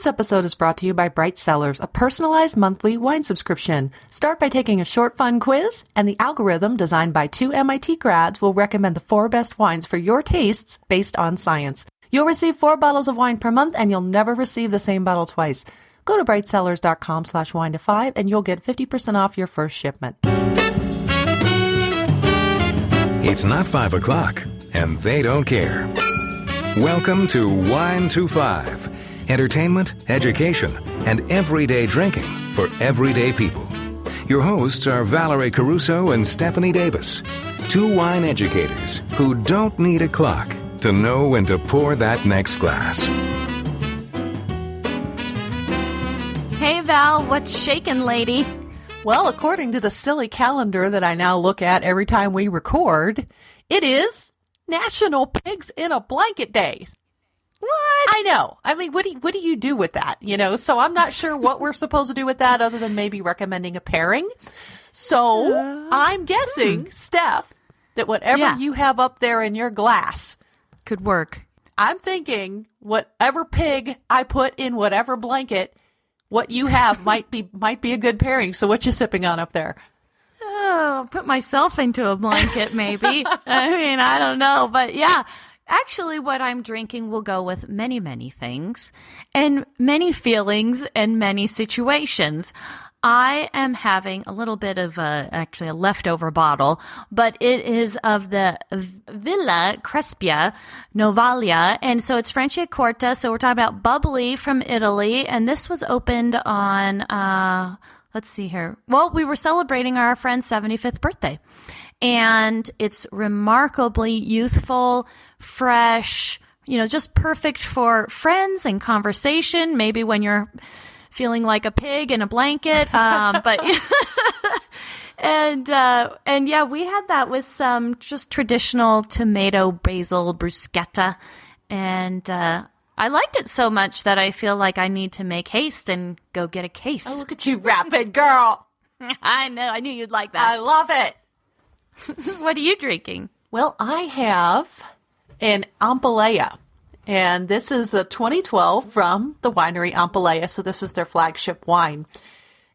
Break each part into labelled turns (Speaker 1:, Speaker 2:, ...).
Speaker 1: episode is brought to you by Bright Cellars, a personalized monthly wine subscription. Start by taking a short, fun quiz, and the algorithm designed by 2 MIT grads will recommend the 4 best wines for your tastes based on science. You'll receive 4 bottles of wine per month, and you'll never receive the same bottle twice. Go to brightcellars.com/wine-to-5, and you'll get 50% off your first shipment.
Speaker 2: It's not 5 o'clock, and they don't care. Welcome to Wine to 5. Entertainment, education, and everyday drinking for everyday people. Your hosts are Valerie Caruso and Stephanie Davis, 2 wine educators who don't need a clock to know when to pour that next glass.
Speaker 3: Hey Val, what's shaking, lady?
Speaker 1: Well, according to the silly calendar that I now look at every time we record, it is National Pigs in a Blanket Day. What? I know. I mean, what do you do with that? You know, so I'm not sure what we're supposed to do with that other than maybe recommending a pairing. So I'm guessing, Steph, that whatever you have up there in your glass
Speaker 3: could work.
Speaker 1: I'm thinking whatever pig I put in whatever blanket, what you have might be a good pairing. So what you sipping on up there?
Speaker 3: Oh, put myself into a blanket, maybe. I mean, I don't know. But yeah, actually what I'm drinking will go with many, many things and many feelings and many situations. I am having a little bit of a leftover bottle, but it is of the Villa Crespia Novalia, and so it's French Corta, so we're talking about bubbly from Italy, and this was opened on, let's see here. Well, we were celebrating our friend's 75th birthday, and it's remarkably youthful, fresh, just perfect for friends and conversation, maybe when you're feeling like a pig in a blanket, but and yeah, we had that with some just traditional tomato basil bruschetta, and I liked it so much that I feel like I need to make haste and go get a case.
Speaker 1: Oh, look at you, rapid girl!
Speaker 3: I know, I knew you'd like that.
Speaker 1: I love it.
Speaker 3: What are you drinking?
Speaker 1: Well, I have an Ampalaya. And this is a 2012 from the winery Ampalaya, so this is their flagship wine.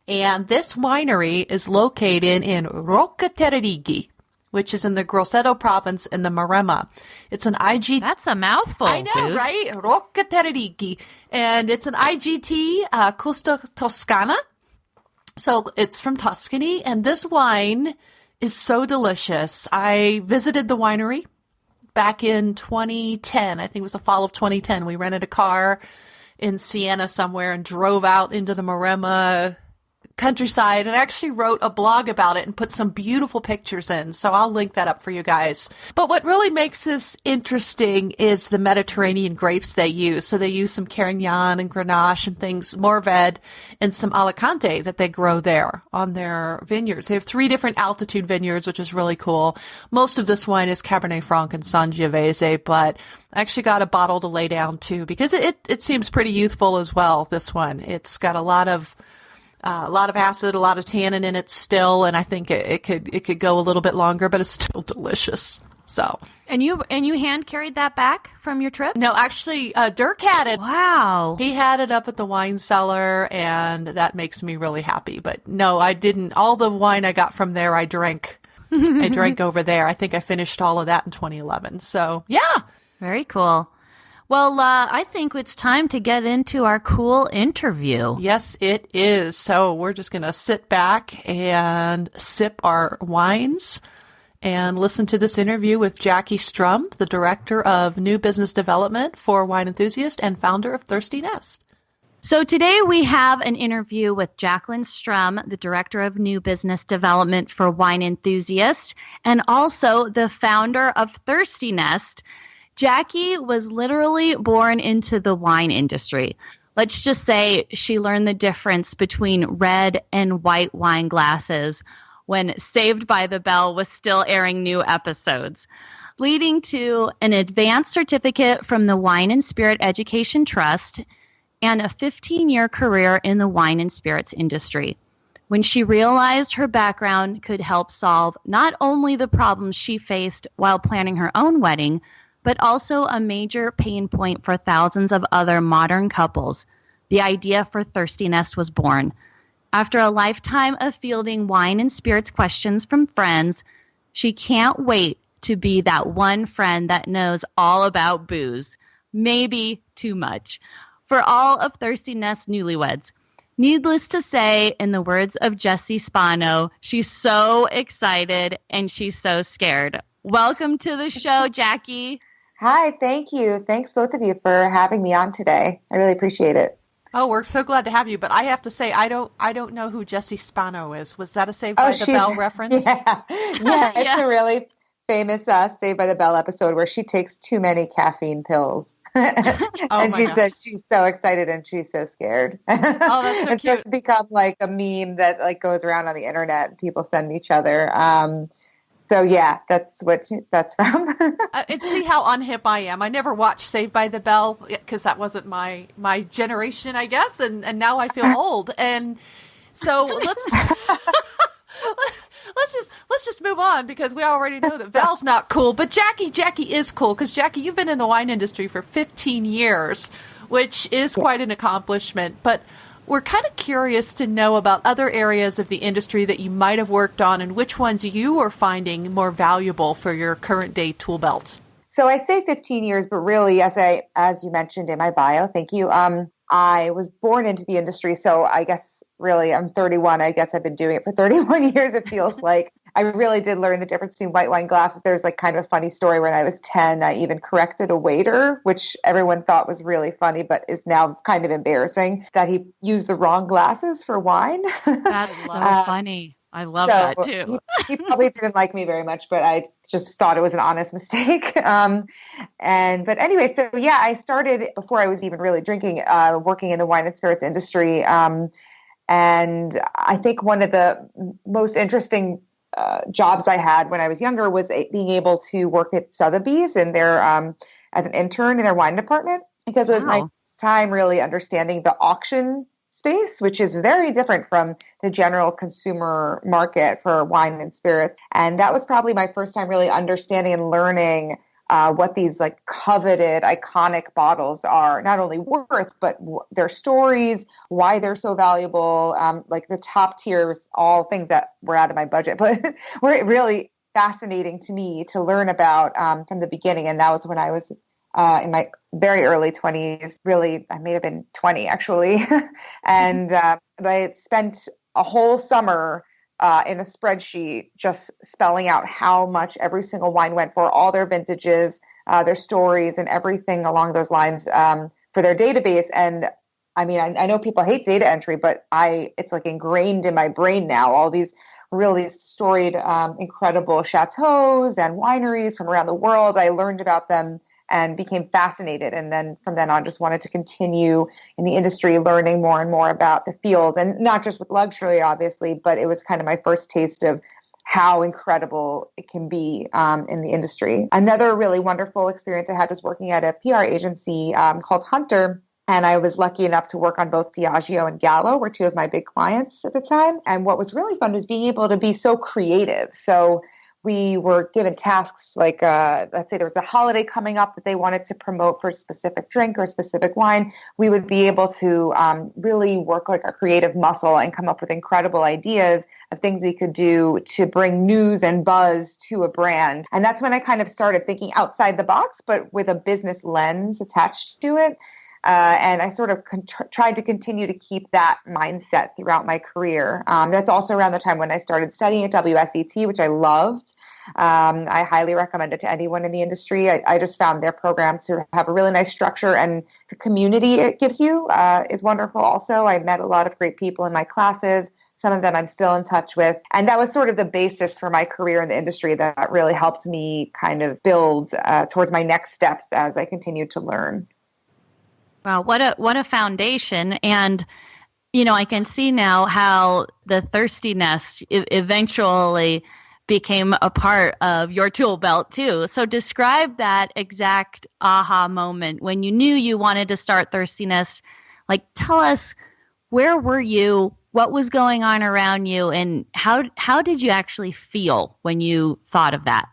Speaker 1: And this winery is located in Roccaterrighi, which is in the Grosseto province in the Maremma. It's an IG...
Speaker 3: That's a mouthful,
Speaker 1: I know,
Speaker 3: dude.
Speaker 1: Right? Roccaterrighi. And it's an IGT Costa Toscana. So it's from Tuscany, and this wine is so delicious. I visited the winery back in 2010. I think it was the fall of 2010. We rented a car in Siena somewhere and drove out into the Maremma countryside and actually wrote a blog about it and put some beautiful pictures in. So I'll link that up for you guys. But what really makes this interesting is the Mediterranean grapes they use. So they use some Carignan and Grenache and things, Mourvedre, and some Alicante that they grow there on their vineyards. They have 3 different altitude vineyards, which is really cool. Most of this wine is Cabernet Franc and Sangiovese, but I actually got a bottle to lay down too because it seems pretty youthful as well, this one. It's got a lot of acid, a lot of tannin in it still, and I think it could go a little bit longer, but it's still delicious. So,
Speaker 3: and you hand carried that back from your trip?
Speaker 1: No, actually, Dirk had it.
Speaker 3: Wow,
Speaker 1: he had it up at the wine cellar, and that makes me really happy. But no, I didn't. All the wine I got from there, I drank. I drank over there. I think I finished all of that in 2011. So, yeah,
Speaker 3: very cool. Well, I think it's time to get into our cool interview.
Speaker 1: Yes, it is. So we're just going to sit back and sip our wines and listen to this interview with Jackie Strum, the Director of New Business Development for Wine Enthusiast and founder of Thirsty Nest.
Speaker 3: So today we have an interview with Jacqueline Strum, the Director of New Business Development for Wine Enthusiast, and also the founder of Thirsty Nest. Jackie was literally born into the wine industry. Let's just say she learned the difference between red and white wine glasses when Saved by the Bell was still airing new episodes, leading to an advanced certificate from the Wine and Spirit Education Trust and a 15-year career in the wine and spirits industry. When she realized her background could help solve not only the problems she faced while planning her own wedding, but also a major pain point for thousands of other modern couples, the idea for Thirsty Nest was born. After a lifetime of fielding wine and spirits questions from friends, she can't wait to be that one friend that knows all about booze. Maybe too much. For all of Thirsty Nest newlyweds. Needless to say, in the words of Jessie Spano, she's so excited and she's so scared. Welcome to the show, Jackie.
Speaker 4: Hi, thank you. Thanks both of you for having me on today. I really appreciate it.
Speaker 1: Oh, we're so glad to have you. But I have to say, I don't know who Jessie Spano is. Was that a Saved by the Bell reference?
Speaker 4: Yeah, it's
Speaker 3: Yes.
Speaker 4: a really famous Saved by the Bell episode where she takes too many caffeine pills. And she says she's so excited and she's so scared.
Speaker 1: Oh, that's so
Speaker 4: and
Speaker 1: cute.
Speaker 4: So it's become like a meme that like goes around on the internet and people send each other. So yeah, that's from.
Speaker 1: And see how unhip I am. I never watched Saved by the Bell because that wasn't my generation, I guess. And now I feel old. And so let's just move on because we already know that Val's not cool. But Jackie is cool because Jackie, you've been in the wine industry for 15 years, which is quite an accomplishment. But we're kind of curious to know about other areas of the industry that you might have worked on and which ones you are finding more valuable for your current day tool belt.
Speaker 4: So I say 15 years, but really, as you mentioned in my bio, thank you. I was born into the industry, so I guess really I'm 31. I guess I've been doing it for 31 years. It feels like I really did learn the difference between white wine glasses. There's like kind of a funny story. When I was 10, I even corrected a waiter, which everyone thought was really funny, but is now kind of embarrassing, that he used the wrong glasses for wine.
Speaker 3: That's so funny. I love that too.
Speaker 4: He probably didn't like me very much, but I just thought it was an honest mistake. But anyway, so yeah, I started before I was even really drinking, working in the wine and spirits industry. And I think one of the most interesting jobs I had when I was younger was being able to work at Sotheby's in their as an intern in their wine department, because it was my time really understanding the auction space, which is very different from the general consumer market for wine and spirits. And that was probably my first time really understanding and learning what these like coveted iconic bottles are not only worth, but their stories, why they're so valuable. Like the top tiers, all things that were out of my budget, but were really fascinating to me to learn about from the beginning. And that was when I was in my very early 20s. Really, I may have been 20 actually. And I spent a whole summer in a spreadsheet, just spelling out how much every single wine went for, all their vintages, their stories, and everything along those lines for their database. And I mean, I know people hate data entry, but it's like ingrained in my brain now. All these really storied, incredible chateaus and wineries from around the world. I learned about them and became fascinated. And then from then on, just wanted to continue in the industry, learning more and more about the field, and not just with luxury, obviously, but it was kind of my first taste of how incredible it can be in the industry. Another really wonderful experience I had was working at a PR agency called Hunter. And I was lucky enough to work on both Diageo and Gallo, were two of my big clients at the time. And what was really fun was being able to be so creative. So we were given tasks like, let's say there was a holiday coming up that they wanted to promote for a specific drink or specific wine. We would be able to really work like our creative muscle and come up with incredible ideas of things we could do to bring news and buzz to a brand. And that's when I kind of started thinking outside the box, but with a business lens attached to it. And I sort of tried to continue to keep that mindset throughout my career. That's also around the time when I started studying at WSET, which I loved. I highly recommend it to anyone in the industry. I just found their program to have a really nice structure, and the community it gives you is wonderful also. I met a lot of great people in my classes. Some of them I'm still in touch with. And that was sort of the basis for my career in the industry that really helped me kind of build towards my next steps as I continued to learn.
Speaker 3: Wow, what a foundation. And, you know, I can see now how the Thirsty Nest eventually became a part of your tool belt too. So describe that exact aha moment when you knew you wanted to start Thirsty Nest. Like, tell us, where were you? What was going on around you? And how did you actually feel when you thought of that?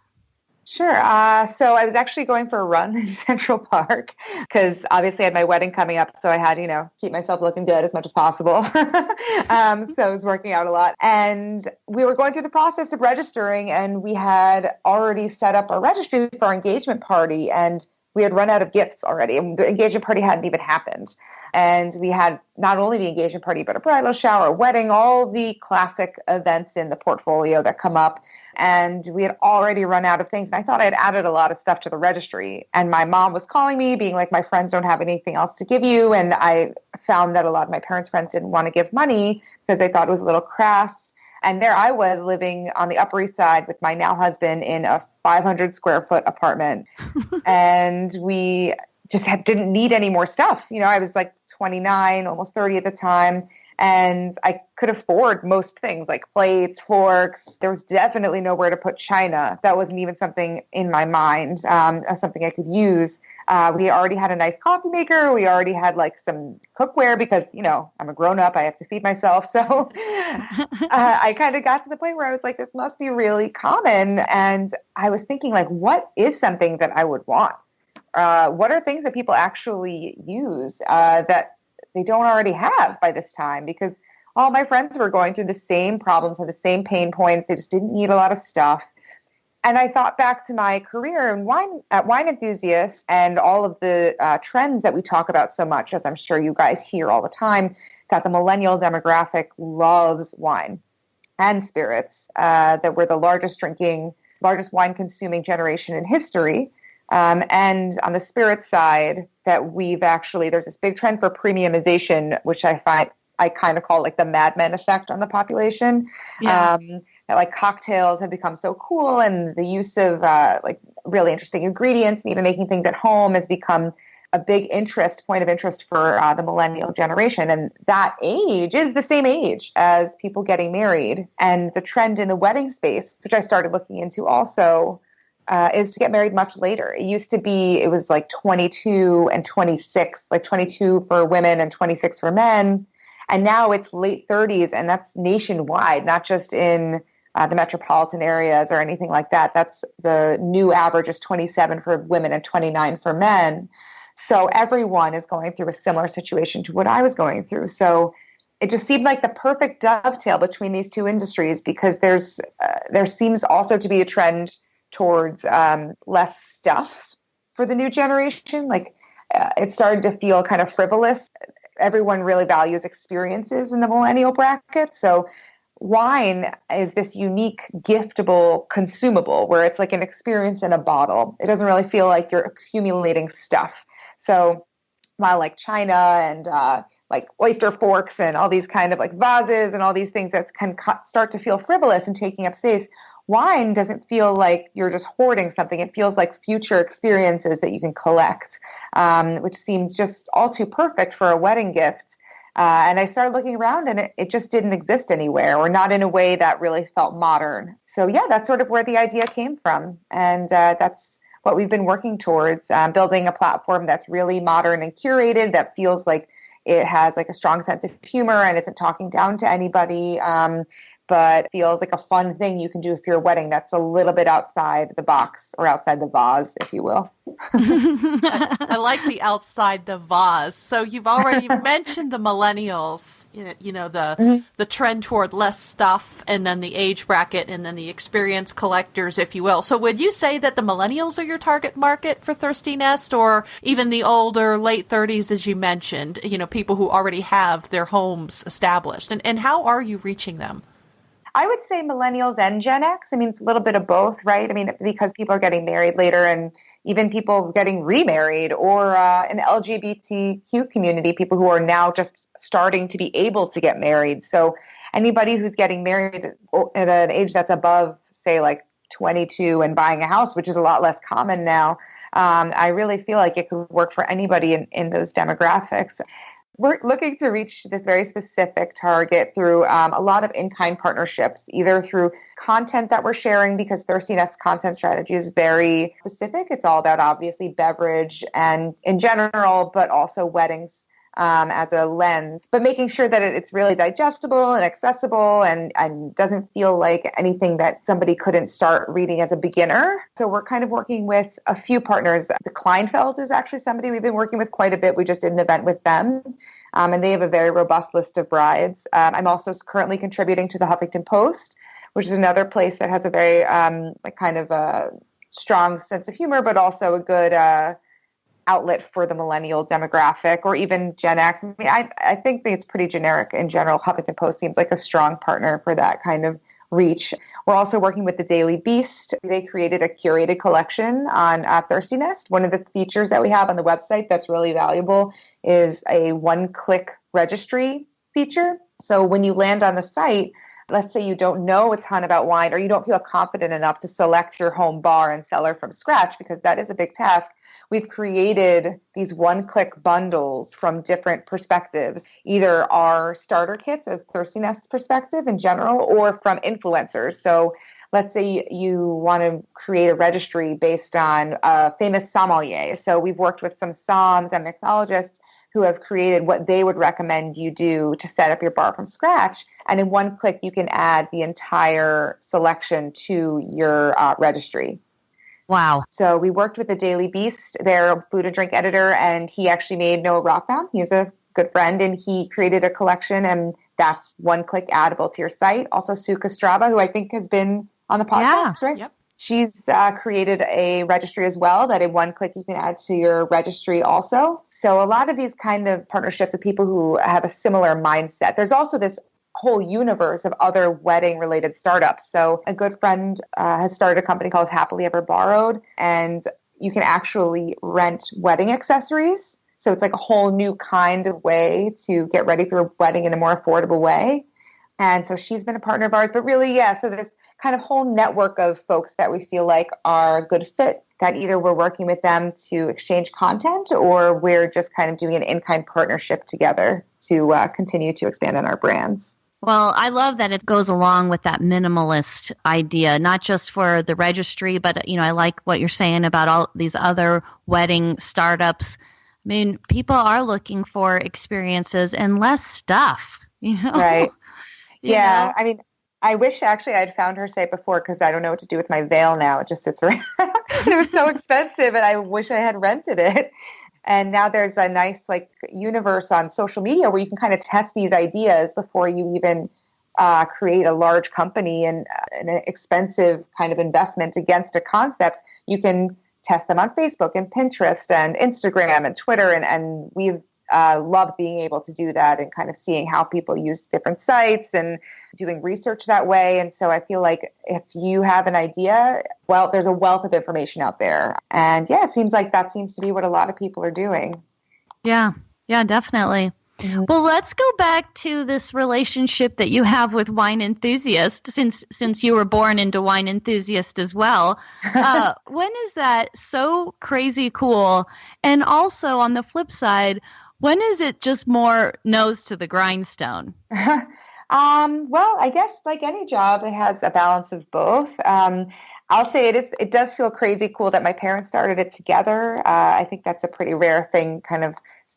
Speaker 4: Sure. So I was actually going for a run in Central Park because obviously I had my wedding coming up. So I had, keep myself looking good as much as possible. So I was working out a lot. And we were going through the process of registering, and we had already set up our registry for our engagement party. And we had run out of gifts already. And the engagement party hadn't even happened. And we had not only the engagement party, but a bridal shower, a wedding, all the classic events in the portfolio that come up. And we had already run out of things. And I thought I had added a lot of stuff to the registry. And my mom was calling me, being like, my friends don't have anything else to give you. And I found that a lot of my parents' friends didn't want to give money because they thought it was a little crass. And there I was living on the Upper East Side with my now husband in a 500 square foot apartment. And we just didn't need any more stuff. I was like 29, almost 30 at the time. And I could afford most things like plates, forks. There was definitely nowhere to put china. That wasn't even something in my mind as something I could use. We already had a nice coffee maker. We already had like some cookware because, I'm a grown up. I have to feed myself. So I kind of got to the point where I was like, this must be really common. And I was thinking like, what is something that I would want? What are things that people actually use that they don't already have by this time? Because all my friends were going through the same problems, had the same pain points. They just didn't need a lot of stuff. And I thought back to my career in wine at Wine Enthusiast and all of the trends that we talk about so much, as I'm sure you guys hear all the time, that the millennial demographic loves wine and spirits, that we're the largest wine consuming generation in history. And on the spirit side, that there's this big trend for premiumization, which I kind of call like the Mad Men effect on the population.
Speaker 3: Yeah.
Speaker 4: That like cocktails have become so cool, and the use of like really interesting ingredients and even making things at home has become a big point of interest for the millennial generation. And that age is the same age as people getting married. And the trend in the wedding space, which I started looking into also, is to get married much later. It was like 22 and 26, like 22 for women and 26 for men. And now it's late 30s, and that's nationwide, not just in the metropolitan areas or anything like that. That's the new average is 27 for women and 29 for men. So everyone is going through a similar situation to what I was going through. So it just seemed like the perfect dovetail between these two industries, because there seems also to be a trend towards less stuff for the new generation. Like it started to feel kind of frivolous. Everyone really values experiences in the millennial bracket. So wine is this unique, giftable, consumable, where it's like an experience in a bottle. It doesn't really feel like you're accumulating stuff. So while like china and like oyster forks and all these kind of like vases and all these things that can start to feel frivolous and taking up space, wine doesn't feel like you're just hoarding something. It feels like future experiences that you can collect, which seems just all too perfect for a wedding gift. And I started looking around, and it just didn't exist anywhere, or not in a way that really felt modern. So yeah, that's sort of where the idea came from. And that's what we've been working towards, building a platform that's really modern and curated, that feels like it has like a strong sense of humor and isn't talking down to anybody, but feels like a fun thing you can do for your wedding that's a little bit outside the box, or outside the vase, if you will.
Speaker 1: I like the outside the vase. So you've already mentioned the millennials, the trend toward less stuff, and then the age bracket, and then the experience collectors, if you will. So would you say that the millennials are your target market for Thirsty Nest, or even the older, late 30s, as you mentioned, people who already have their homes established? And how are you reaching them?
Speaker 4: I would say millennials and Gen X. I mean, it's a little bit of both, right? I mean, because people are getting married later, and even people getting remarried, or an LGBTQ community, people who are now just starting to be able to get married. So anybody who's getting married at an age that's above, say, like 22 and buying a house, which is a lot less common now, I really feel like it could work for anybody in those demographics. We're looking to reach this very specific target through a lot of in-kind partnerships, either through content that we're sharing, because Thirsty Nest content strategy is very specific. It's all about, obviously, beverage and in general, but also weddings as a lens, but making sure that it's really digestible and accessible and doesn't feel like anything that somebody couldn't start reading as a beginner. So we're kind of working with a few partners. The Kleinfeld is actually somebody we've been working with quite a bit. We just did an event with them, and they have a very robust list of brides. I'm also currently contributing to the Huffington Post, which is another place that has a very kind of a strong sense of humor, but also a good outlet for the millennial demographic or even Gen X. I mean, I think it's pretty generic in general. Huffington Post seems like a strong partner for that kind of reach. We're also working with the Daily Beast. They created a curated collection on Thirsty Nest. One of the features that we have on the website that's really valuable is a one-click registry feature. So when you land on the site, let's say you don't know a ton about wine or you don't feel confident enough to select your home bar and cellar from scratch, because that is a big task. We've created these one-click bundles from different perspectives, either our starter kits as Thirsty Nest's perspective in general, or from influencers. So let's say you want to create a registry based on a famous sommelier. So we've worked with some somms and mixologists who have created what they would recommend you do to set up your bar from scratch. And in one click, you can add the entire selection to your registry.
Speaker 3: Wow.
Speaker 4: So we worked with the Daily Beast, their food and drink editor, and he actually made Noah Rothbaum. He's a good friend, and he created a collection, and that's one click addable to your site. Also, Sue Kostrava, who I think has been on the podcast, right?
Speaker 1: Yep.
Speaker 4: She's created a registry as well that in one click you can add to your registry also. So a lot of these kind of partnerships with people who have a similar mindset. There's also this whole universe of other wedding related startups. So a good friend has started a company called Happily Ever Borrowed, and you can actually rent wedding accessories. So it's like a whole new kind of way to get ready for a wedding in a more affordable way. And so she's been a partner of ours, but really, so this kind of whole network of folks that we feel like are a good fit, that either we're working with them to exchange content or we're just kind of doing an in-kind partnership together to continue to expand on our brands.
Speaker 3: Well, I love that it goes along with that minimalist idea, not just for the registry, but, I like what you're saying about all these other wedding startups. I mean, people are looking for experiences and less stuff,
Speaker 4: Right. Yeah.
Speaker 3: know?
Speaker 4: I mean, I wish actually I'd found her site before, because I don't know what to do with my veil now. It just sits around. It was so expensive, and I wish I had rented it. And now there's a nice universe on social media where you can kind of test these ideas before you even create a large company and an expensive kind of investment against a concept. You can test them on Facebook and Pinterest and Instagram and Twitter. And we've loved being able to do that and kind of seeing how people use different sites and doing research that way. And so I feel like if you have an idea, well, there's a wealth of information out there. And it seems like that seems to be what a lot of people are doing.
Speaker 3: Yeah, definitely. Mm-hmm. Well, let's go back to this relationship that you have with Wine Enthusiast, since you were born into Wine Enthusiast as well. When is that so crazy cool? And also on the flip side, when is it just more nose to the grindstone?
Speaker 4: Well, I guess like any job, it has a balance of both. I'll say it does feel crazy cool that my parents started it together. I think that's a pretty rare thing, kind of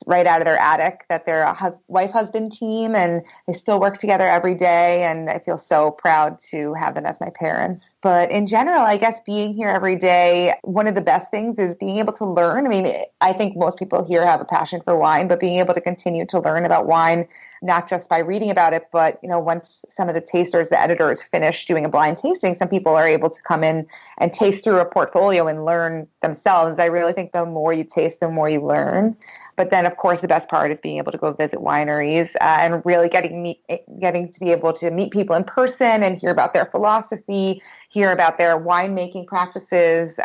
Speaker 4: right out of their attic, that they're a wife-husband team and they still work together every day. And I feel so proud to have them as my parents. But in general, I guess being here every day, one of the best things is being able to learn. I mean, I think most people here have a passion for wine, but being able to continue to learn about wine, not just by reading about it, but, once some of the tasters, the editors finish doing a blind tasting, some people are able to come in and taste through a portfolio and learn themselves. I really think the more you taste, the more you learn. But then, of course, the best part is being able to go visit wineries and really getting to be able to meet people in person and hear about their philosophy, hear about their winemaking practices.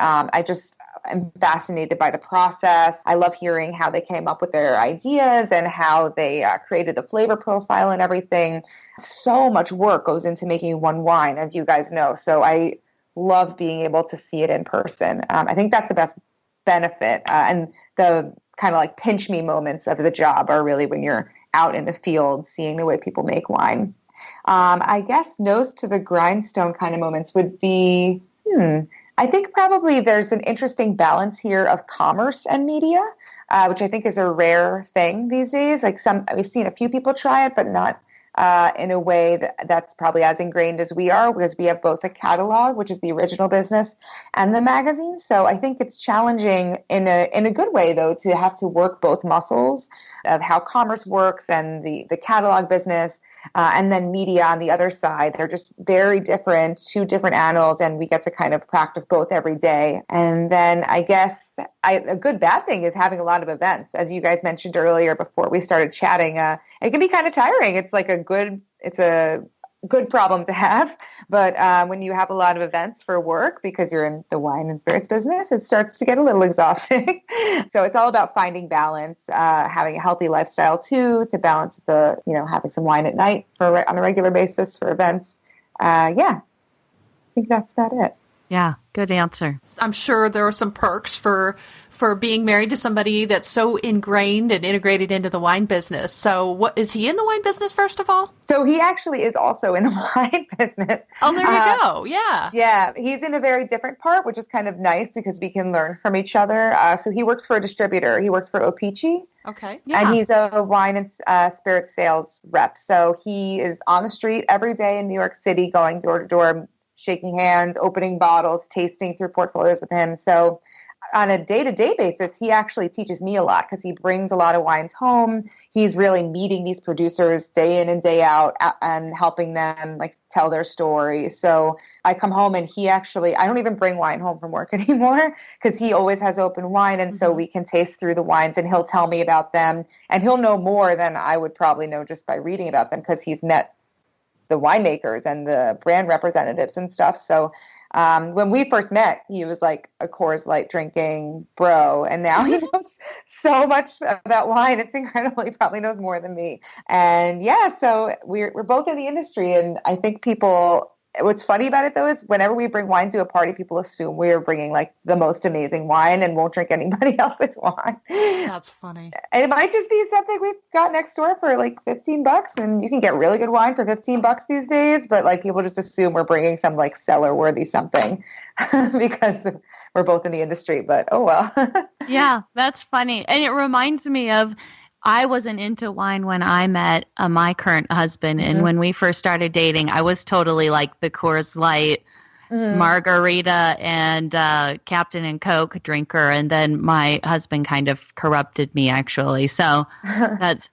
Speaker 4: I'm fascinated by the process. I love hearing how they came up with their ideas and how they created the flavor profile and everything. So much work goes into making one wine, as you guys know. So I love being able to see it in person. I think that's the best benefit. And the kind of like pinch me moments of the job are really when you're out in the field seeing the way people make wine. I guess nose to the grindstone kind of moments would be, I think probably there's an interesting balance here of commerce and media, which I think is a rare thing these days. Like we've seen a few people try it, but not in a way that's probably as ingrained as we are, because we have both a catalog, which is the original business, and the magazine. So I think it's challenging in a good way, though, to have to work both muscles of how commerce works and the catalog business. And then media on the other side. They're just very different, two different animals, and we get to kind of practice both every day. And then I guess a good bad thing is having a lot of events. As you guys mentioned earlier before we started chatting, it can be kind of tiring. It's a good problem to have. But when you have a lot of events for work because you're in the wine and spirits business, it starts to get a little exhausting. So it's all about finding balance, having a healthy lifestyle too, to balance having some wine at night on a regular basis for events. I think that's about it.
Speaker 3: Yeah, good answer.
Speaker 1: I'm sure there are some perks for being married to somebody that's so ingrained and integrated into the wine business. So what is he in the wine business, first of all?
Speaker 4: So he actually is also in the wine business.
Speaker 1: Oh, there you go. Yeah.
Speaker 4: Yeah. He's in a very different part, which is kind of nice because we can learn from each other. So he works for a distributor. He works for Opici.
Speaker 1: Okay.
Speaker 3: Yeah.
Speaker 4: And he's a wine and spirit sales rep. So he is on the street every day in New York City, going door to door, shaking hands, opening bottles, tasting through portfolios with him. So on a day-to-day basis, he actually teaches me a lot because he brings a lot of wines home. He's really meeting these producers day in and day out and helping them tell their story. So I come home and I don't even bring wine home from work anymore because he always has open wine. And so we can taste through the wines and he'll tell me about them, and he'll know more than I would probably know just by reading about them because he's met the winemakers and the brand representatives and stuff. So when we first met, he was like a Coors Light drinking bro. And now he knows so much about wine. It's incredible. He probably knows more than me. And so we're both in the industry. And I think what's funny about it, though, is whenever we bring wine to a party, people assume we're bringing the most amazing wine and won't drink anybody else's wine.
Speaker 1: That's funny.
Speaker 4: And it might just be something we've got next door for $15, and you can get really good wine for $15 these days. But people just assume we're bringing some cellar worthy something because we're both in the industry. But oh well.
Speaker 3: Yeah, that's funny, and it reminds me of. I wasn't into wine when I met my current husband. And when we first started dating, I was totally like the Coors Light, margarita, and Captain and Coke drinker. And then my husband kind of corrupted me, actually. So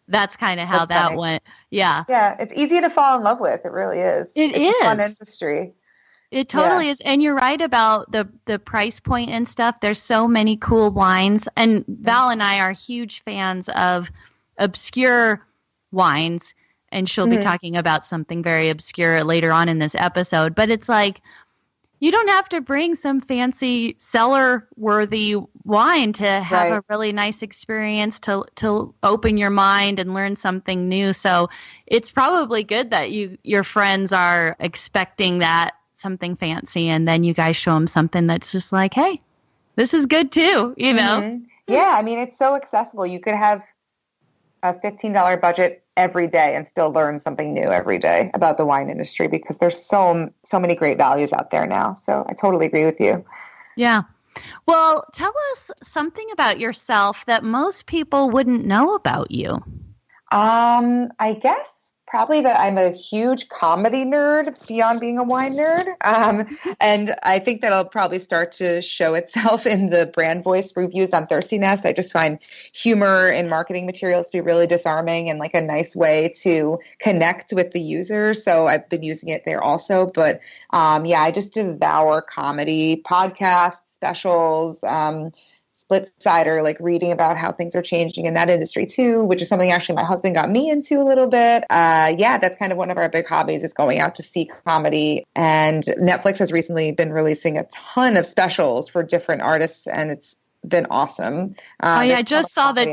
Speaker 3: that's kind of how that went. Yeah.
Speaker 4: Yeah. It's easy to fall in love with. It really is.
Speaker 3: It's
Speaker 4: a fun industry.
Speaker 3: It totally is. And you're right about the price point and stuff. There's so many cool wines. And Val and I are huge fans of obscure wines. And she'll be talking about something very obscure later on in this episode. But it's you don't have to bring some fancy cellar-worthy wine to have a really nice experience, to open your mind and learn something new. So it's probably good that your friends are expecting that something fancy, and then you guys show them something that's just hey, this is good too,
Speaker 4: Yeah, I mean, it's so accessible. You could have a $15 budget every day and still learn something new every day about the wine industry because there's so many great values out there now. So I totally agree with you.
Speaker 3: Yeah. Well, tell us something about yourself that most people wouldn't know about you.
Speaker 4: I guess probably that I'm a huge comedy nerd beyond being a wine nerd. And I think that'll probably start to show itself in the brand voice reviews on Thirsty Nest. I just find humor in marketing materials to be really disarming and a nice way to connect with the user. So I've been using it there also. But I just devour comedy, podcasts, specials, split sider, reading about how things are changing in that industry too, which is something actually my husband got me into a little bit. That's kind of one of our big hobbies, is going out to see comedy. And Netflix has recently been releasing a ton of specials for different artists, and it's been awesome.
Speaker 3: I just saw the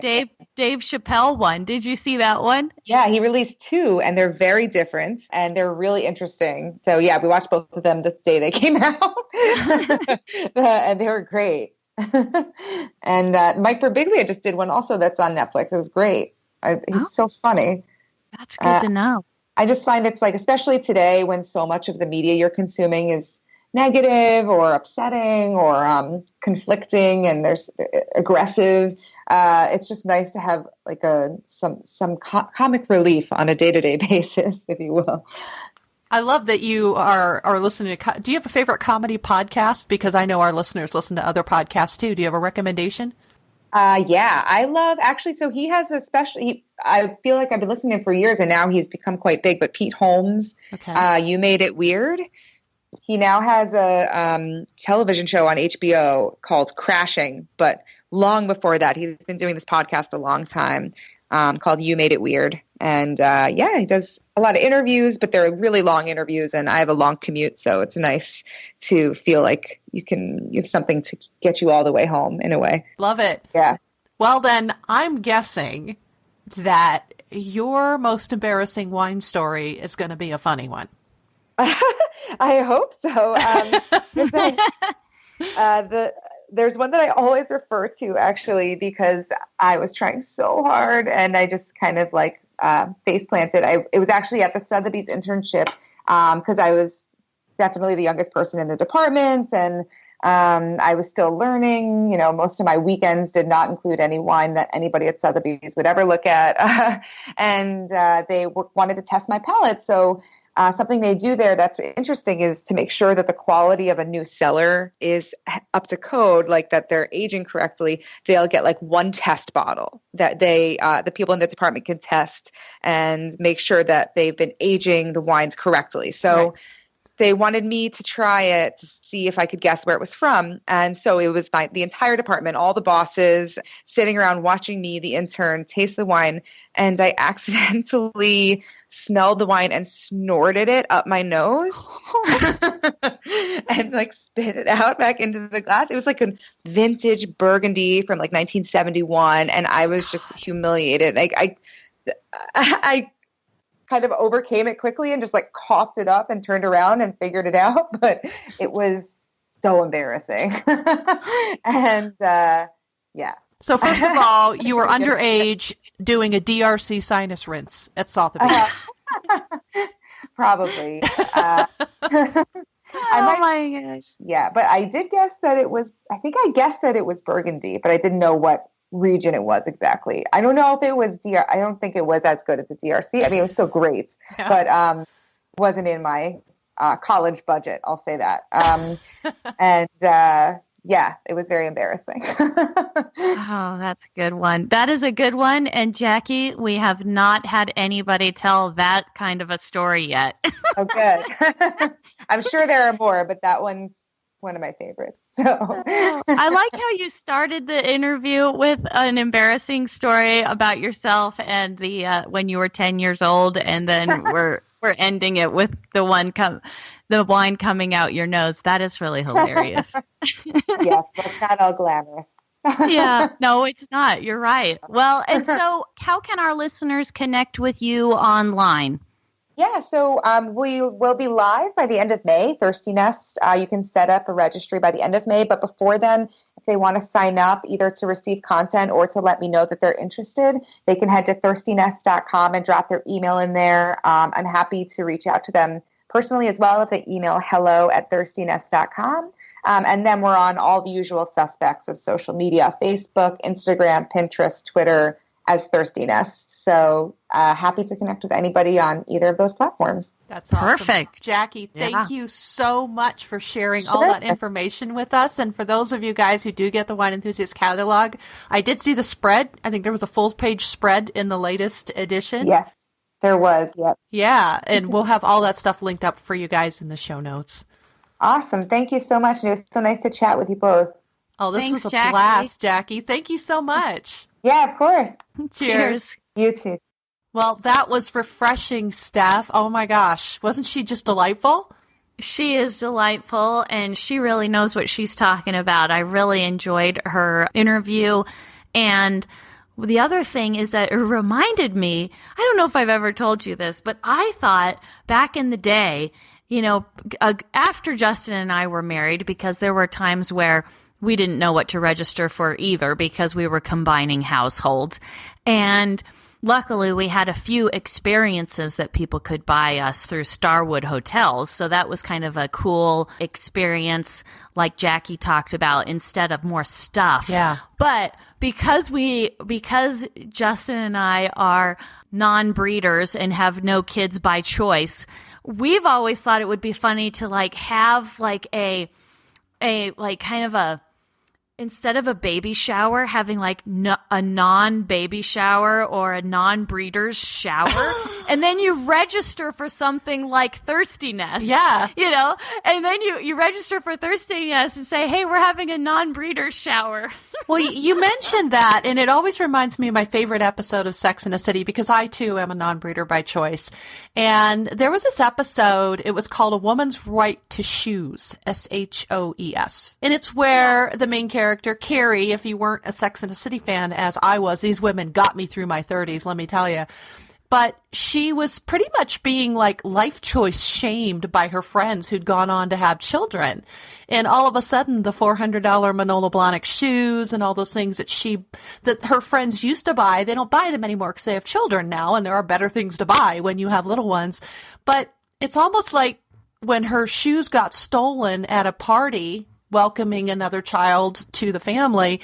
Speaker 3: Dave Chappelle one. Did you see that one?
Speaker 4: Yeah, he released 2, and they're very different, and they're really interesting. So we watched both of them the day they came out, and they were great. And Mike Birbiglia just did one also that's on Netflix. It was great. He's so funny.
Speaker 3: That's good to know.
Speaker 4: I just find it's especially today when so much of the media you're consuming is negative or upsetting or conflicting, and there's aggressive. It's just nice to have like some comic relief on a day-to-day basis, if you will.
Speaker 1: I love that you are listening to. Do you have a favorite comedy podcast? Because I know our listeners listen to other podcasts too. Do you have a recommendation?
Speaker 4: Yeah, I love actually. So he has I feel like I've been listening to him for years, and now he's become quite big. But Pete Holmes, You Made It Weird. He now has a television show on HBO called Crashing. But long before that, he's been doing this podcast a long time called You Made It Weird. And he does a lot of interviews, but they're really long interviews, and I have a long commute, so it's nice to feel like you have something to get you all the way home in a way. Love it. Yeah.
Speaker 1: Well, then I'm guessing that your most embarrassing wine story is going to be a funny one.
Speaker 4: I hope so. There's one that I always refer to, actually, because I was trying so hard and I just kind of face planted. It was actually at the Sotheby's internship because I was definitely the youngest person in the department, and I was still learning. Most of my weekends did not include any wine that anybody at Sotheby's would ever look at, and they wanted to test my palate. So something they do there that's interesting is to make sure that the quality of a new cellar is up to code, like that they're aging correctly. They'll get one test bottle that the people in the department can test and make sure that they've been aging the wines correctly. So right. They wanted me to try it to see if I could guess where it was from. And so it was the entire department, all the bosses sitting around watching me, the intern, taste the wine. And I accidentally smelled the wine and snorted it up my nose and spit it out back into the glass. It was like a vintage Burgundy from 1971. And I was just humiliated. I kind of overcame it quickly and just coughed it up and turned around and figured it out. But it was so embarrassing. And yeah.
Speaker 1: So first of all, you were underage doing a DRC sinus rinse at Sotheby's.
Speaker 4: Probably.
Speaker 3: Oh my gosh.
Speaker 4: Yeah, but I did guess that I guessed that it was Burgundy, but I didn't know what region it was exactly. I don't know if it was I don't think it was as good as the DRC. I mean, it was still great, but wasn't in my college budget. I'll say that. And yeah, it was very embarrassing.
Speaker 3: Oh, that's a good one. That is a good one. And Jackie, we have not had anybody tell that kind of a story yet.
Speaker 4: Oh, good. I'm sure there are more, but that one's one of my favorites. So
Speaker 3: I like how you started the interview with an embarrassing story about yourself and the when you were 10 years old, and then we're ending it with the wine coming out your nose. That is really hilarious.
Speaker 4: Yes, that's not all glamorous.
Speaker 3: Yeah, no, it's not. You're right. Well, and so how can our listeners connect with you online?
Speaker 4: Yeah, so we will be live by the end of May, Thirsty Nest. You can set up a registry by the end of May, but before then, if they want to sign up either to receive content or to let me know that they're interested, they can head to thirstynest.com and drop their email in there. I'm happy to reach out to them personally as well if they email hello@thirstynest.com. And then we're on all the usual suspects of social media, Facebook, Instagram, Pinterest, Twitter, as Thirsty Nest. So happy to connect with anybody on either of those platforms.
Speaker 1: That's awesome.
Speaker 3: Perfect.
Speaker 1: Jackie, thank you so much for sharing all that information with us. And for those of you guys who do get the Wine Enthusiast catalog, I did see the spread. I think there was a full-page spread in the latest edition.
Speaker 4: Yes, there was. Yep.
Speaker 1: Yeah, and we'll have all that stuff linked up for you guys in the show notes.
Speaker 4: Awesome. Thank you so much. And it was so nice to chat with you both.
Speaker 1: Oh, this
Speaker 3: Thanks,
Speaker 1: was a
Speaker 3: Jackie.
Speaker 1: blast, Jackie. Thank you so much.
Speaker 4: Yeah, of course.
Speaker 1: Cheers.
Speaker 4: You too.
Speaker 1: Well, that was refreshing, Steph. Oh my gosh. Wasn't she just delightful?
Speaker 3: She is delightful, and she really knows what she's talking about. I really enjoyed her interview. And the other thing is that it reminded me, I don't know if I've ever told you this, but I thought back in the day, after Justin and I were married, because there were times where we didn't know what to register for either because we were combining households. And luckily we had a few experiences that people could buy us through Starwood Hotels. So that was kind of a cool experience, like Jackie talked about, instead of more stuff.
Speaker 1: Yeah.
Speaker 3: But because Justin and I are non-breeders and have no kids by choice, we've always thought it would be funny to like have like a like kind of a, instead of a baby shower, having like a non-baby shower or a non-breeder's shower. And then you register for something like Thirsty Nest.
Speaker 1: Yeah.
Speaker 3: You know, and then you register for Thirsty Nest and say, hey, we're having a non-breeder's shower.
Speaker 1: Well, you mentioned that, and it always reminds me of my favorite episode of Sex and the City, because I, too, am a non-breeder by choice. And there was this episode, it was called A Woman's Right to Shoes, SHOES. And it's where the main character, Carrie, if you weren't a Sex and the City fan, as I was, these women got me through my 30s, let me tell you. But she was pretty much being like life choice shamed by her friends who'd gone on to have children. And all of a sudden, the $400 Manolo Blahnik shoes and all those things that her friends used to buy, they don't buy them anymore because they have children now, and there are better things to buy when you have little ones. But it's almost like when her shoes got stolen at a party welcoming another child to the family,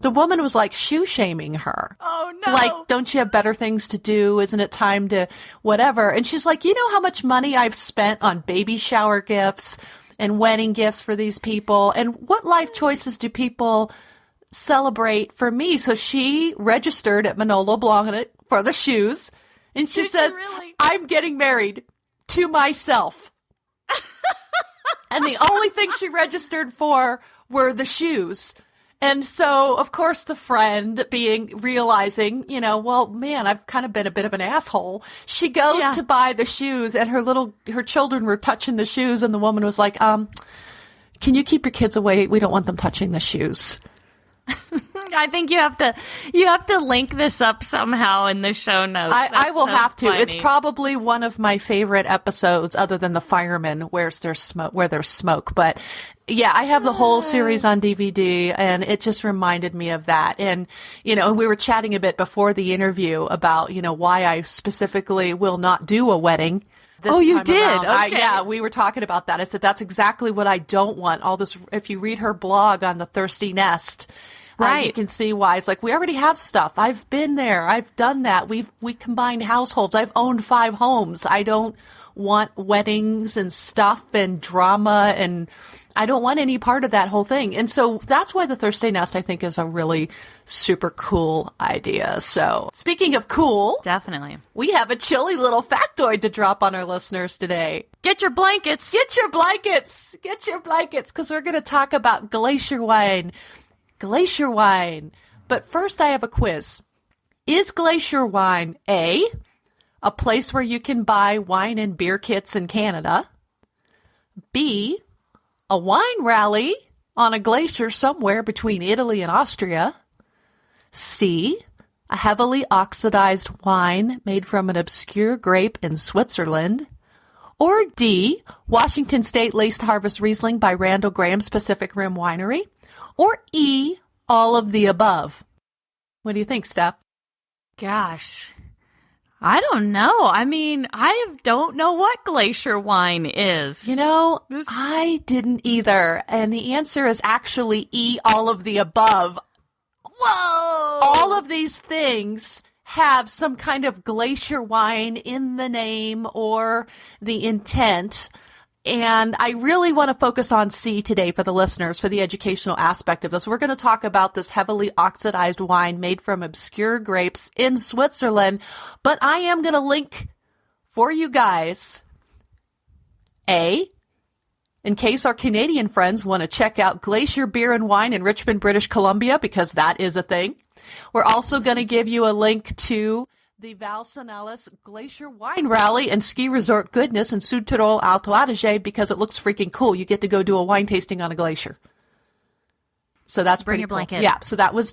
Speaker 1: the woman was like shoe shaming her.
Speaker 3: Oh, no.
Speaker 1: Like, don't you have better things to do? Isn't it time to whatever? And she's like, you know how much money I've spent on baby shower gifts and wedding gifts for these people? And what life choices do people celebrate for me? So she registered at Manolo Blahnik for the shoes. And she says,
Speaker 3: really?
Speaker 1: I'm getting married to myself. And the only thing she registered for were the shoes. And so, of course, the friend realizing, you know, well, man, I've kind of been a bit of an asshole. She goes to buy the shoes, and her children were touching the shoes, and the woman was like, can you keep your kids away? We don't want them touching the shoes.
Speaker 3: I think you have to link this up somehow in the show notes.
Speaker 1: I will have to.
Speaker 3: Funny.
Speaker 1: It's probably one of my favorite episodes, other than the firemen where there's smoke. But yeah, I have the whole series on DVD, and it just reminded me of that. And, you know, we were chatting a bit before the interview about, you know, why I specifically will not do a wedding.
Speaker 3: Oh, you did?
Speaker 1: Okay.
Speaker 3: Yeah,
Speaker 1: we were talking about that. I said, that's exactly what I don't want. All this, if you read her blog on the Thirsty Nest,
Speaker 3: right,
Speaker 1: you can see why. It's like, we already have stuff. I've been there. I've done that. We combined households. I've owned 5 homes. I don't want weddings and stuff and drama, and I don't want any part of that whole thing. And so that's why the Thirsty Nest, I think, is a really super cool idea. So speaking of cool,
Speaker 3: definitely,
Speaker 1: we have a chilly little factoid to drop on our listeners today.
Speaker 3: Get your blankets.
Speaker 1: Get your blankets. Get your blankets, because we're going to talk about Glacier Wine. Glacier Wine. But first, I have a quiz. Is Glacier Wine A place where you can buy wine and beer kits in Canada? B, a wine rally on a glacier somewhere between Italy and Austria? C, a heavily oxidized wine made from an obscure grape in Switzerland? Or D, Washington State Laced Harvest Riesling by Randall Graham's Pacific Rim Winery? Or E, all of the above? What do you think, Steph?
Speaker 3: Gosh, I don't know. I mean, I don't know what glacier wine is.
Speaker 1: You know, I didn't either. And the answer is actually E, all of the above.
Speaker 3: Whoa!
Speaker 1: All of these things have some kind of glacier wine in the name or the intent. And I really want to focus on C today for the listeners, for the educational aspect of this. We're going to talk about this heavily oxidized wine made from obscure grapes in Switzerland. But I am going to link for you guys, A, in case our Canadian friends want to check out Glacier Beer and Wine in Richmond, British Columbia, because that is a thing. We're also going to give you a link to the Valsenales Glacier Wine Rally and Ski Resort Goodness in Sud-Tirol Alto Adige, because it looks freaking cool. You get to go do a wine tasting on a glacier. So that's
Speaker 3: Bring
Speaker 1: pretty
Speaker 3: your
Speaker 1: cool.
Speaker 3: blanket.
Speaker 1: Yeah, so that was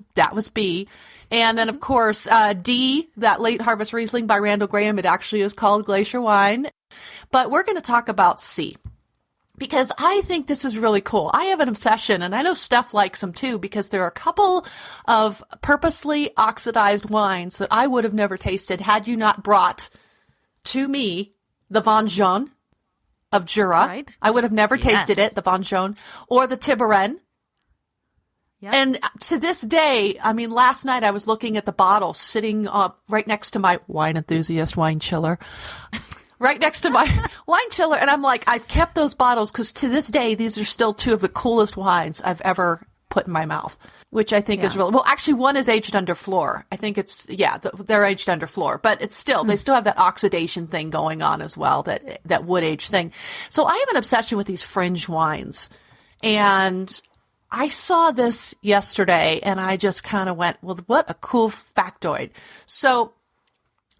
Speaker 1: B. And then, of course, D, that Late Harvest Riesling by Randall Graham. It actually is called Glacier Wine. But we're going to talk about C, because I think this is really cool. I have an obsession, and I know Steph likes them too, because there are a couple of purposely oxidized wines that I would have never tasted had you not brought to me the Vengeance of Jura.
Speaker 3: Right.
Speaker 1: I would have never tasted it, the Vengeance, or the Tiburon.
Speaker 3: Yep.
Speaker 1: And to this day, I mean, last night I was looking at the bottle sitting right next to my Wine Enthusiast wine chiller. Right next to my wine chiller. And I'm like, I've kept those bottles because to this day, these are still two of the coolest wines I've ever put in my mouth, which I think is really, well, actually one is aged under floor. I think it's, they're aged under floor, but it's still, they still have that oxidation thing going on as well, that wood age thing. So I have an obsession with these fringe wines. And I saw this yesterday and I just kind of went, well, what a cool factoid. So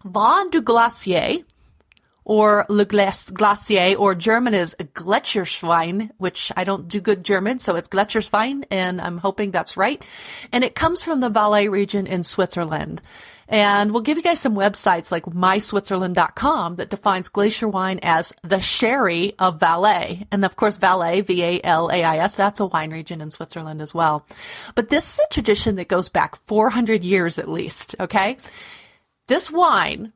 Speaker 1: Vin du Glacier, or Le Glacier, or German is Gletscherwein, which I don't do good German, so it's Gletscherwein, and I'm hoping that's right. And it comes from the Valais region in Switzerland. And we'll give you guys some websites like myswitzerland.com that defines Glacier wine as the sherry of Valais. And of course, Valais, Valais, that's a wine region in Switzerland as well. But this is a tradition that goes back 400 years at least, okay? This wine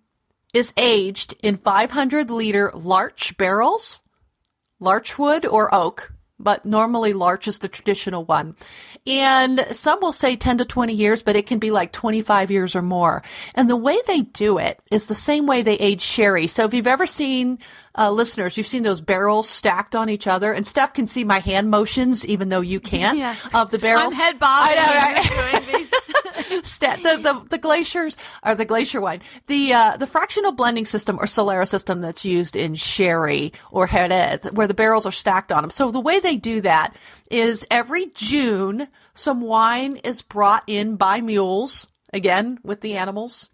Speaker 1: is aged in 500-liter larch barrels, larch wood or oak, but normally larch is the traditional one. And some will say 10 to 20 years, but it can be like 25 years or more. And the way they do it is the same way they age sherry. So if you've ever seen, listeners, you've seen those barrels stacked on each other, and Steph can see my hand motions, even though you can't, of the barrels.
Speaker 3: I'm head bobbing.
Speaker 1: I know, right? Doing these. The glaciers, or the glacier wine, the fractional blending system or Solera system that's used in sherry or Jerez, where the barrels are stacked on them. So the way they do that is every June, some wine is brought in by mules, again, with the animals,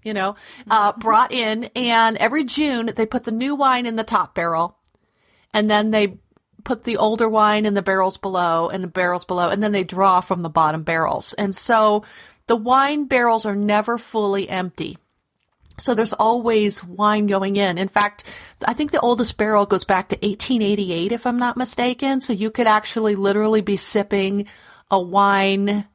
Speaker 1: brought in, and every June they put the new wine in the top barrel, and then they put the older wine in the barrels below, and then they draw from the bottom barrels. And so the wine barrels are never fully empty. So there's always wine going in. In fact, I think the oldest barrel goes back to 1888, if I'm not mistaken. So you could actually literally be sipping a wine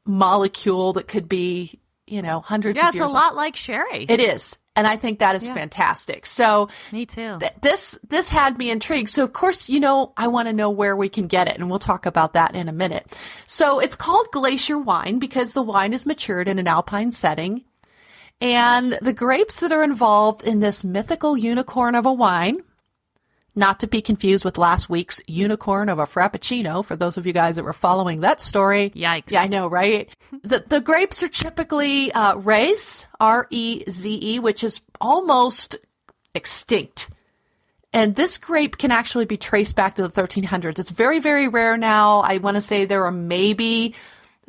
Speaker 1: molecule that could be, hundreds of years old.
Speaker 3: Yeah, it's a lot like sherry.
Speaker 1: It is. And I think that is fantastic. So
Speaker 3: me too.
Speaker 1: This had me intrigued. So of course, I want to know where we can get it, and we'll talk about that in a minute. So it's called Glacier Wine because the wine is matured in an alpine setting. And the grapes that are involved in this mythical unicorn of a wine, not to be confused with last week's unicorn of a Frappuccino, for those of you guys that were following that story.
Speaker 3: Yikes.
Speaker 1: Yeah, I know, right? The grapes are typically Reze, R-E-Z-E, which is almost extinct. And this grape can actually be traced back to the 1300s. It's very, very rare now. I want to say there are maybe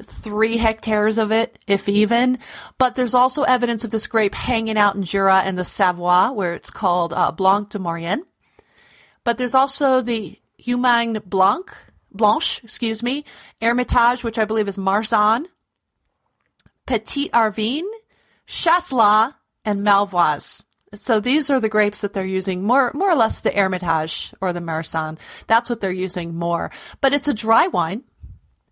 Speaker 1: 3 hectares of it, if even. But there's also evidence of this grape hanging out in Jura and the Savoie, where it's called Blanc de Maurienne. But there's also the Humagne Blanche, Hermitage, which I believe is Marsanne, Petit Arvin, Chasselas, and Malvoise. So these are the grapes that they're using, more or less the Hermitage or the Marsanne. That's what they're using more. But it's a dry wine.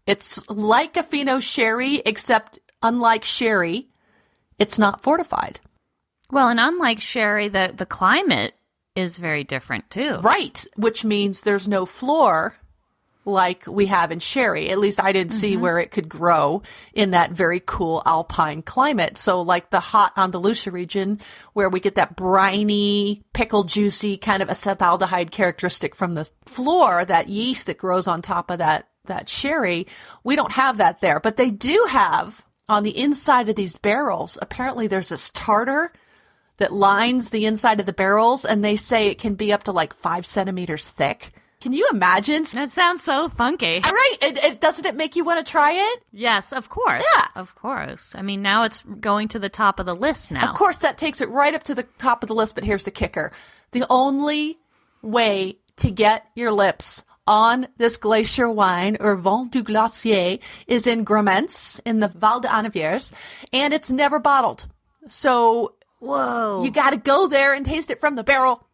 Speaker 1: It's like a Fino sherry, except unlike sherry, it's not fortified.
Speaker 3: Well, and unlike sherry, the climate is very different too.
Speaker 1: Right, which means there's no floor like we have in sherry. At least I didn't see where it could grow in that very cool alpine climate. So like the hot Andalusia region where we get that briny, pickle juicy kind of acetaldehyde characteristic from the floor, that yeast that grows on top of that sherry, we don't have that there. But they do have on the inside of these barrels, apparently there's this tartar that lines the inside of the barrels, and they say it can be up to like 5 centimeters thick. Can you imagine?
Speaker 3: That sounds so funky.
Speaker 1: All right. Doesn't it make you want to try it?
Speaker 3: Yes, of course.
Speaker 1: Yeah.
Speaker 3: Of course. I mean, now it's going to the top of the list now.
Speaker 1: Of course, that takes it right up to the top of the list, but here's the kicker. The only way to get your lips on this glacier wine, or Vin du Glacier, is in Gramenz, in the Val d'Anneviers, and it's never bottled. So
Speaker 3: whoa,
Speaker 1: you got to go there and taste it from the barrel.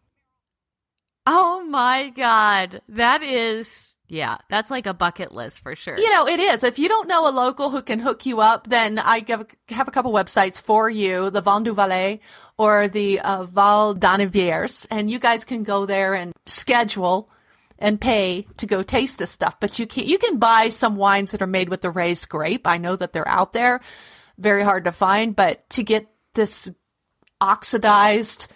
Speaker 3: Oh my God. That is, yeah, that's like a bucket list for sure.
Speaker 1: You know, it is. If you don't know a local who can hook you up, then I have a couple websites for you, the Vent du Valais or the Val d'Anniviers, and you guys can go there and schedule and pay to go taste this stuff. But you can buy some wines that are made with the raised grape. I know that they're out there, very hard to find, but to get this oxidized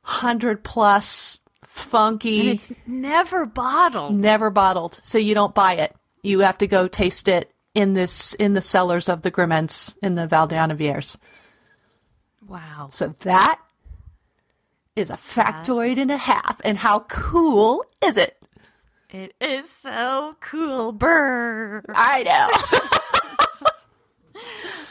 Speaker 1: 100+ funky,
Speaker 3: And it's never bottled.
Speaker 1: never bottled, so you don't buy it. You have to go taste it in the cellars of the Griments in the Val d'Anniviers.
Speaker 3: Wow.
Speaker 1: So that is a factoid and a half. And how cool is it?
Speaker 3: It is so cool. Brr.
Speaker 1: I know.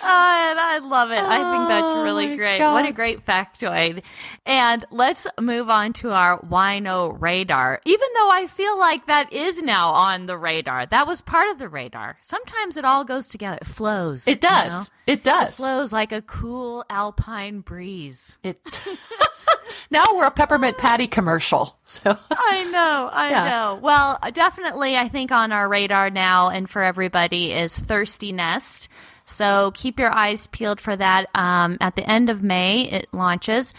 Speaker 3: And I love it. I think that's really
Speaker 1: my
Speaker 3: great.
Speaker 1: God.
Speaker 3: What a great factoid. And let's move on to our wino radar. Even though I feel like that is now on the radar. That was part of the radar. Sometimes it all goes together. It flows.
Speaker 1: It does. It
Speaker 3: It
Speaker 1: does.
Speaker 3: flows like a cool alpine breeze.
Speaker 1: Now we're a peppermint patty commercial. So
Speaker 3: I know.
Speaker 1: Yeah.
Speaker 3: know. Well, definitely, I think on our radar now and for everybody is Thirsty Nest. So keep your eyes peeled for that. At the end of May, it launches.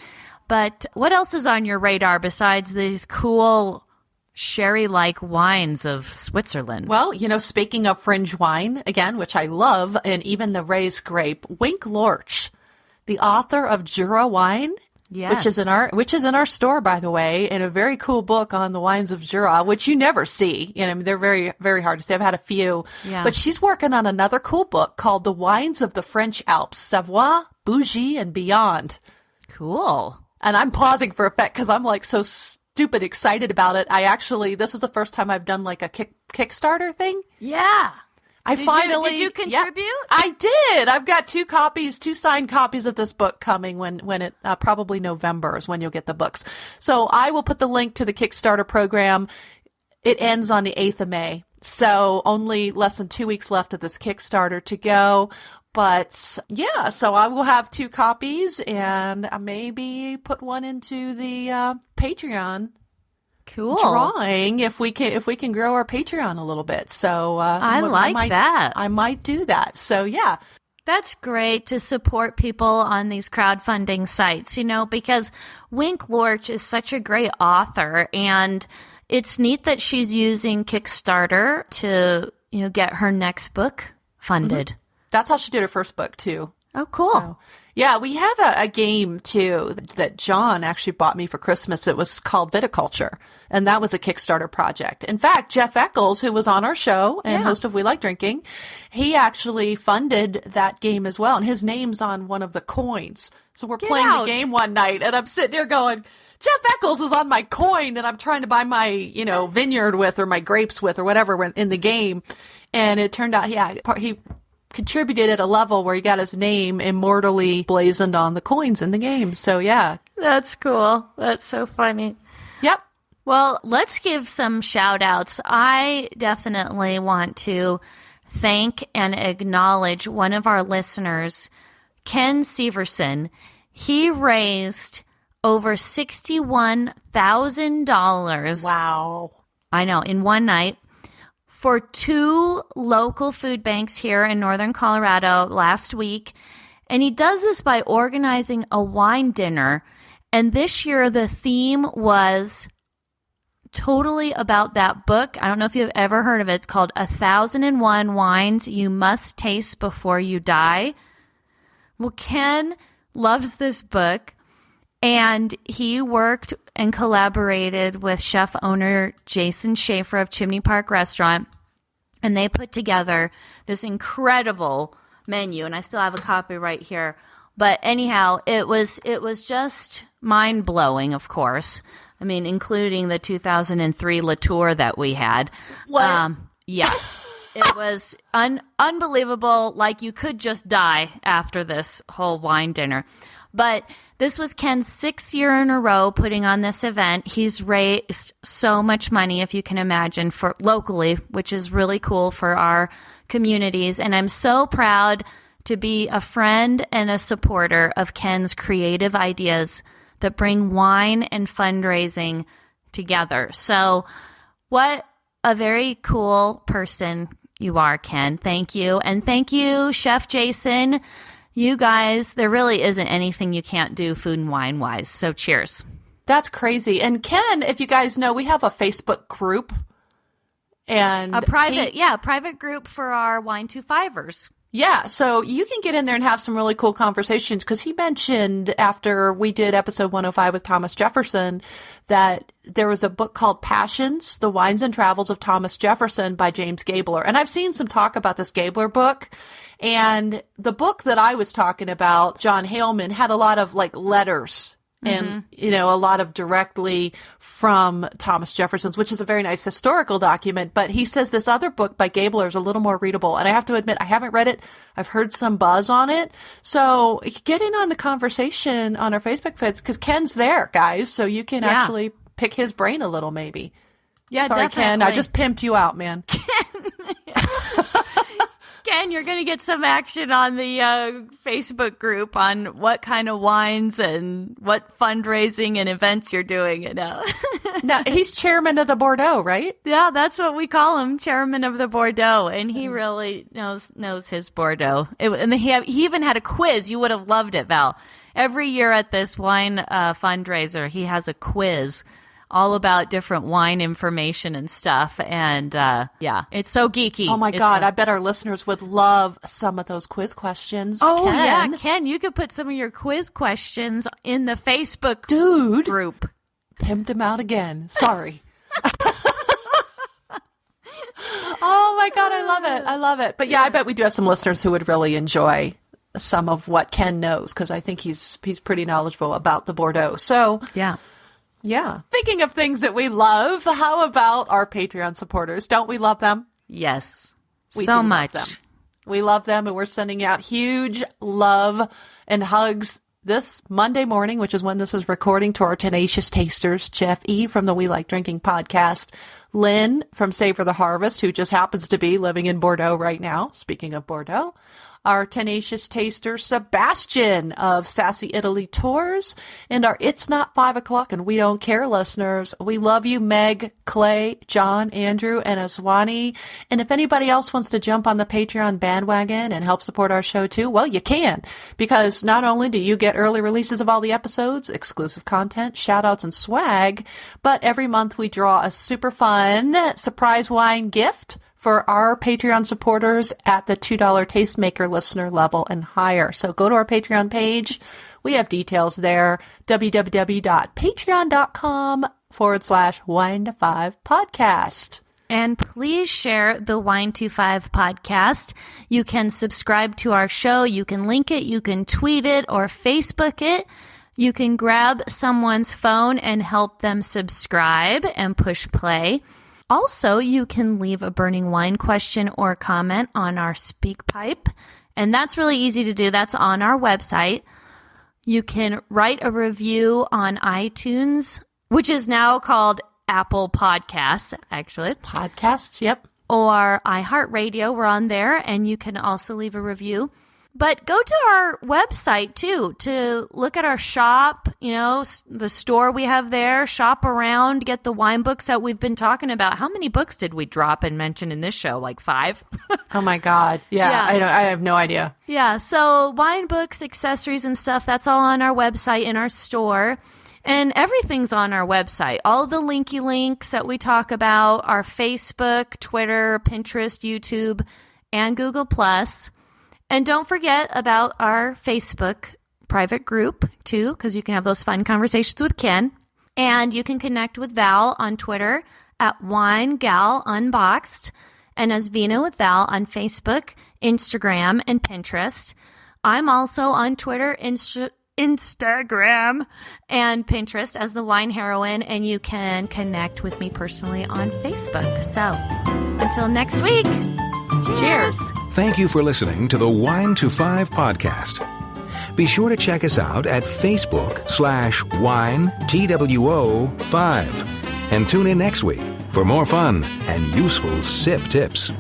Speaker 3: But what else is on your radar besides these cool sherry-like wines of Switzerland?
Speaker 1: Well, you know, speaking of fringe wine, again, which I love, and even the raised grape, Wink Lorch, the author of Jura Wine,
Speaker 3: Yes.
Speaker 1: which is in our store, by the way, and a very cool book on the wines of Jura, which you never see. You know, they're very, very hard to see. I've had a few,
Speaker 3: Yeah.
Speaker 1: but she's working on another cool book called The Wines of the French Alps, Savoie, Bougie, and Beyond.
Speaker 3: Cool.
Speaker 1: And I'm pausing for effect because I'm like so stupid excited about it. This was the first time I've done like a Kickstarter thing.
Speaker 3: Yeah. Did you contribute?
Speaker 1: Yep, I did. I've got two signed copies of this book coming when it probably November is when you'll get the books. So I will put the link to the Kickstarter program. It ends on the 8th of May. So only less than 2 weeks left of this Kickstarter to go. But yeah, so I will have 2 copies and maybe put one into the Patreon
Speaker 3: Cool.
Speaker 1: drawing if we can grow our Patreon a little bit. So
Speaker 3: I like that.
Speaker 1: I might do that. So yeah.
Speaker 3: That's great to support people on these crowdfunding sites, you know, because Wink Lorch is such a great author, and it's neat that she's using Kickstarter to, you know, get her next book funded.
Speaker 1: Mm-hmm. That's how she did her first book too.
Speaker 3: Oh, cool.
Speaker 1: So, yeah, we have a game too that John actually bought me for Christmas. It was called Viticulture, and that was a Kickstarter project. In fact, Jeff Eccles, who was on our show and host of We Like Drinking, he actually funded that game as well, and his name's on one of the coins. So we're playing the game one night, and I'm sitting there going, Jeff Eccles is on my coin that I'm trying to buy my, you know, vineyard with or my grapes with or whatever in the game. And it turned out, he contributed at a level where he got his name immortally blazoned on the coins in the game. So yeah.
Speaker 3: That's cool. That's so funny.
Speaker 1: Yep.
Speaker 3: Well, let's give some shout outs. I definitely want to thank and acknowledge one of our listeners, Ken Severson. He raised over $61,000.
Speaker 1: Wow.
Speaker 3: I know, in one night for 2 local food banks here in northern Colorado last week. And he does this by organizing a wine dinner. And this year the theme was totally about that book. I don't know if you've ever heard of it. It's called 1001 Wines You Must Taste Before You Die. Well, Ken loves this book, and he worked and collaborated with chef owner Jason Schaefer of Chimney Park Restaurant, and they put together this incredible menu, and I still have a copy right here. But anyhow, it was just mind-blowing, of course. I mean, including the 2003 Latour that we had.
Speaker 1: What?
Speaker 3: Yeah. It was unbelievable. Like, you could just die after this whole wine dinner. But this was Ken's 6th year in a row putting on this event. He's raised so much money, if you can imagine, for locally, which is really cool for our communities. And I'm so proud to be a friend and a supporter of Ken's creative ideas that bring wine and fundraising together. So what a very cool person you are, Ken. Thank you. And thank you, Chef Jason. You guys, there really isn't anything you can't do food and wine wise. So cheers.
Speaker 1: That's crazy. And Ken, if you guys know, we have a Facebook group. And
Speaker 3: a private group for our Wine 2.5ers.
Speaker 1: Yeah, so you can get in there and have some really cool conversations, because he mentioned after we did episode 105 with Thomas Jefferson that there was a book called Passions, The Wines and Travels of Thomas Jefferson by James Gabler. And I've seen some talk about this Gabler book. And the book that I was talking about, John Haleman, had a lot of like letters and, a lot of directly from Thomas Jefferson's, which is a very nice historical document. But he says this other book by Gabler is a little more readable. And I have to admit, I haven't read it. I've heard some buzz on it. So get in on the conversation on our Facebook page, because Ken's there, guys. So you can actually pick his brain a little, maybe.
Speaker 3: Yeah,
Speaker 1: sorry,
Speaker 3: definitely.
Speaker 1: Ken. I just pimped you out, man.
Speaker 3: Ken, you're going to get some action on the Facebook group on what kind of wines and what fundraising and events you're doing. Now,
Speaker 1: he's chairman of the Bordeaux, right?
Speaker 3: Yeah, that's what we call him, chairman of the Bordeaux. And he really knows his Bordeaux. He even had a quiz. You would have loved it, Val. Every year at this wine fundraiser, he has a quiz all about different wine information and stuff. And it's so geeky.
Speaker 1: Oh my God, I bet our listeners would love some of those quiz questions.
Speaker 3: Oh,
Speaker 1: Ken.
Speaker 3: yeah, Ken, you could put some of your quiz questions in the Facebook group.
Speaker 1: Pimped him out again. Sorry. Oh my God, I love it. I love it. But yeah, I bet we do have some listeners who would really enjoy some of what Ken knows, because I think he's pretty knowledgeable about the Bordeaux. So yeah. Speaking of things that we love, how about our Patreon supporters? Don't we love them?
Speaker 3: Yes.
Speaker 1: We
Speaker 3: so
Speaker 1: do
Speaker 3: much.
Speaker 1: Love them. We love them, and we're sending out huge love and hugs this Monday morning, which is when this is recording, to our tenacious tasters, Jeff E. from the We Like Drinking podcast, Lynn from Savor the Harvest, who just happens to be living in Bordeaux right now, speaking of Bordeaux, our tenacious taster, Sebastian of Sassy Italy Tours, and our It's Not 5 o'clock and We Don't Care listeners. We love you, Meg, Clay, John, Andrew, and Aswani. And if anybody else wants to jump on the Patreon bandwagon and help support our show too, well, you can, because not only do you get early releases of all the episodes, exclusive content, shout-outs, and swag, but every month we draw a super fun surprise wine gift for our Patreon supporters at the $2 Tastemaker listener level and higher. So go to our Patreon page. We have details there. www.patreon.com/wine to5podcast.
Speaker 3: And please share the Wine to 5 podcast. You can subscribe to our show. You can link it. You can tweet it or Facebook it. You can grab someone's phone and help them subscribe and push play. Also, you can leave a burning wine question or comment on our SpeakPipe, and that's really easy to do. That's on our website. You can write a review on iTunes, which is now called Apple Podcasts, actually.
Speaker 1: Podcasts, yep.
Speaker 3: Or iHeartRadio, we're on there, and you can also leave a review. But go to our website, too, to look at our shop, the store we have there, shop around, get the wine books that we've been talking about. How many books did we drop and mention in this show? Like 5?
Speaker 1: Oh, my God. Yeah. I have no idea.
Speaker 3: Yeah, so wine books, accessories, and stuff, that's all on our website in our store. And everything's on our website. All the linky links that we talk about, our Facebook, Twitter, Pinterest, YouTube, and Google+. And don't forget about our Facebook private group, too, because you can have those fun conversations with Ken. And you can connect with Val on Twitter at WineGalUnboxed, and Asvina with Val on Facebook, Instagram, and Pinterest. I'm also on Twitter, Instagram, and Pinterest as the Wine Heroine, and you can connect with me personally on Facebook. So, until next week, cheers.
Speaker 2: Thank you for listening to the Wine to 5 podcast. Be sure to check us out at Facebook/WineTWO5 and tune in next week for more fun and useful sip tips.